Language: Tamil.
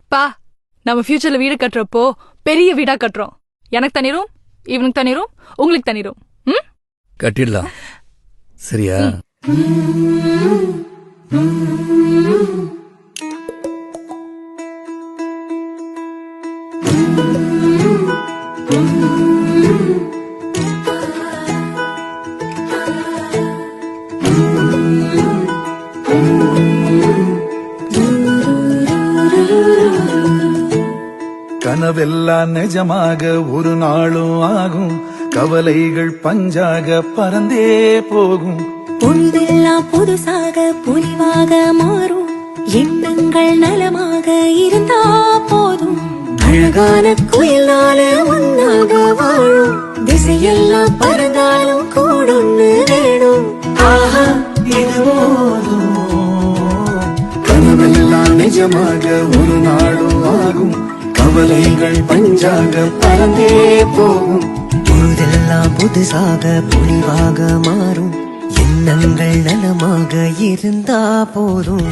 பா, நம்ம ஃபியூச்சர்ல வீடு கட்டுறப்போ பெரிய வீடா கட்டுறோம். எனக்கு தனி ரூம், இவனுக்கு தனி ரூம், உங்களுக்கு தனி ரூம். கட்டிடலாம். சரியா? கனவெல்லாம் நிஜமாக ஒரு நாளும் ஆகும். கவலைகள் பஞ்சாக பறந்தே போகும். பொழுதெல்லாம் புதுசாக பொலிவாக மாறும். எண்ணங்கள் நலமாக இருந்தா போதும். அழகான குயிலால ஒன்னாக வாழும். திசையெல்லாம் பறந்தாலும் கூடொன்னு வேணும். ஆஹா, இது போதும். கனவெல்லாம் நிஜமாக ஒரு நாளும் ஆகும். கவலைகள் பஞ்சாக பறந்தே போகும். பொழுதெல்லாம் புதுசாக பொலிவாக மாறும். எண்ணங்கள் நலமாக இருந்தா போதும்.